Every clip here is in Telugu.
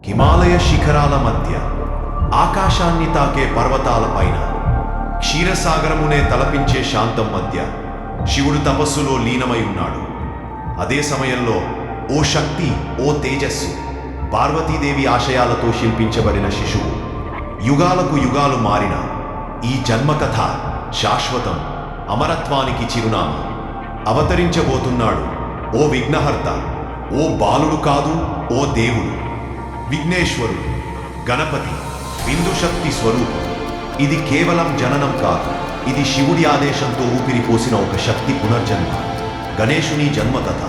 హిమాలయ శిఖరాల మధ్య ఆకాశాన్ని తాకే పర్వతాలపైన క్షీరసాగరమునే తలపించే శాంతం మధ్య శివుడు తపస్సులో లీనమై ఉన్నాడు. అదే సమయంలో ఓ శక్తి, ఓ తేజస్సు, పార్వతీదేవి ఆశయాలతో శిల్పించబడిన శిశువు, యుగాలకు యుగాలు మారిన ఈ జన్మకథ శాశ్వతం, అమరత్వానికి చిరునామా, అవతరించబోతున్నాడు. ఓ విఘ్నహర్త, ఓ బాలుడు కాదు, ఓ దేవుడు, విఘ్నేశ్వరుడు, గణపతి, బిందుశక్తి స్వరూపం. ఇది కేవలం జననం కాదు, ఇది శివుడి ఆదేశంతో ఊపిరిపోసిన ఒక శక్తి పునర్జన్మ, గణేశుని జన్మకథ.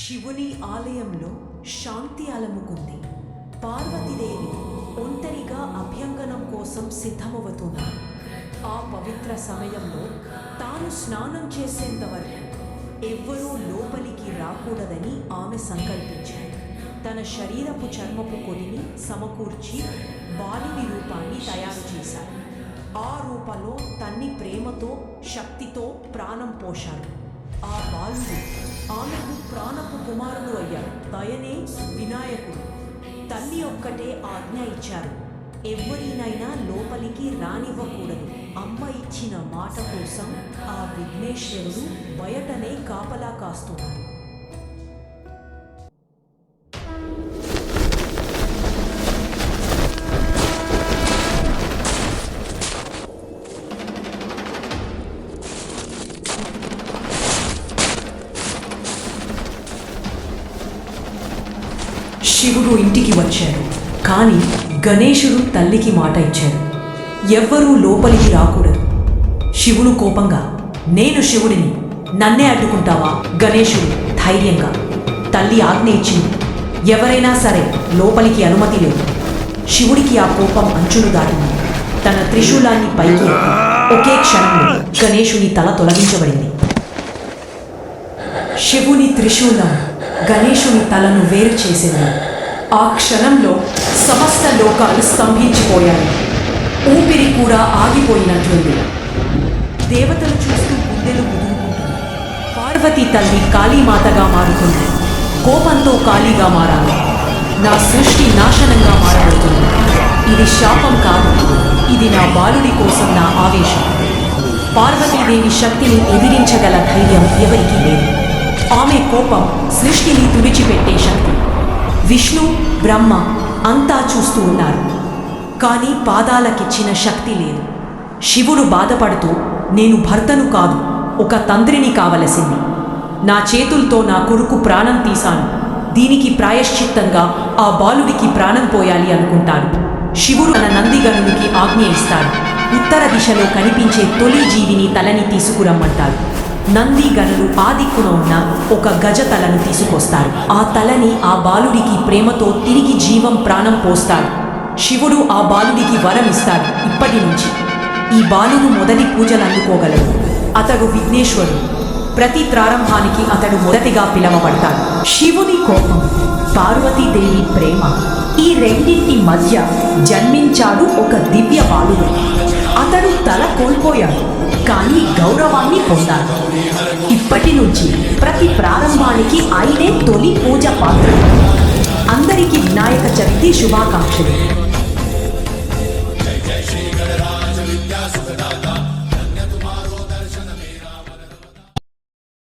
శివుని ఆలయంలో శాంతి అలముకుంది. పార్వతీదేవి ఒంటరిగా అభ్యంగనం కోసం సిద్ధమవుతున్నారు. ఆ పవిత్ర సమయంలో తాను స్నానం చేసేంతవరకు ఎవ్వరూ లోపలికి రాకూడదని ఆమె సంకల్పించారు. తన శరీరపు చర్మపు కొడిని సమకూర్చి బాలుడి రూపాన్ని తయారు చేశారు. ఆ రూపంలో తన్ని ప్రేమతో, శక్తితో ప్రాణం పోశారు. ఆ బాలుడు ఆమెకు ప్రాణపు కుమారుడు అయ్యాడు. దయనే వినాయకుడు. తల్లి ఒక్కటే ఆజ్ఞ ఇచ్చారు, ఎవరినైనా లోపలికి రానివ్వకూడదు. అమ్మ ఇచ్చిన మాట కోసం ఆ విఘ్నేశ్వరుడు బయటనే కాపలా కాస్తున్నాడు. శివుడు ఇంటికి వచ్చాడు. కానీ గణేశుడు తల్లికి మాట ఇచ్చాడు, ఎవ్వరూ లోపలికి రాకూడదు. శివుడు కోపంగా, నేను శివుడిని, నన్నే అడ్డుకుంటావా? గణేశుడు ధైర్యంగా, తల్లి ఆజ్ఞ ఇచ్చింది, ఎవరైనా సరే లోపలికి అనుమతి లేదు. శివుడికి ఆ కోపం అంచులు దాటింది. తన త్రిశూలాన్ని పైకి ఒకే క్షణంలో గణేశుని తల తొలగించబడింది. శివుని త్రిశూలం గణేశుని తలను వేరు చేసింది. ఆ క్షణంలో సమస్త లోకాలు స్తంభించిపోయాయి. ఊపిరి కూడా ఆగిపోయినట్లుంది. దేవతలు చూస్తూ గుండెలు ముదురుకుంటున్నారు. పార్వతీ తల్లి కాళీమాతగా మారుతుంది. కోపంతో కాళీగా మారాలి. నా సృష్టి నాశనంగా మారబడుతుంది. ఇది శాపం కాదు, ఇది నా బాలుడి కోసం నా ఆవేశం. పార్వతీదేవి శక్తిని ఎదిరించగల ధైర్యం ఎవరికీ లేదు. ఆమె కోపం సృష్టిని తుడిచిపెట్టే శక్తి. విష్ణు, బ్రహ్మ అంతా చూస్తూ ఉన్నారు, కానీ పాదాలకిచ్చిన శక్తి లేదు. శివుడు బాధపడుతూ, నేను భర్తను కాదు, ఒక తండ్రిని కావలసింది. నా చేతులతో నా కొడుకు ప్రాణం తీశాను, దీనికి ప్రాయశ్చిత్తంగా ఆ బాలుడికి ప్రాణం పోయాలి అనుకుంటాడు. శివుడు తన నందిగణునికి ఆజ్ఞ ఇస్తాడు. ఉత్తర దిశలో కనిపించే తొలి జీవిని తలని తీసుకురమ్మంటాడు. నంది గణులు ఆ దిక్కున ఉన్న ఒక గజ తలను తీసుకొస్తారు. ఆ తలని ఆ బాలుడికి ప్రేమతో తిరిగి జీవం ప్రాణం పోస్తాడు. శివుడు ఆ బాలుడికి వరం ఇస్తాడు, ఇప్పటి నుంచి ఈ బాలుడు మొదటి పూజలు అందుకోగలడు. అతడు విఘ్నేశ్వరుడు. ప్రతి ప్రారంభానికి అతడు మొదటిగా పిలవబడతాడు. శివుని కోపం, పార్వతీదేవి ప్రేమ, ఈ రెండింటి మధ్య జన్మించాడు ఒక దివ్య బాలుడు. అతడు తల కోల్పోయాడు, కానీ గౌరవాన్ని పొందాడు. ఇప్పటి నుంచి ప్రతి ప్రారంభానికి ఆయనే తొలి పూజ పాత్రుడు. అందరికీ వినాయక చవితి శుభాకాంక్షలు.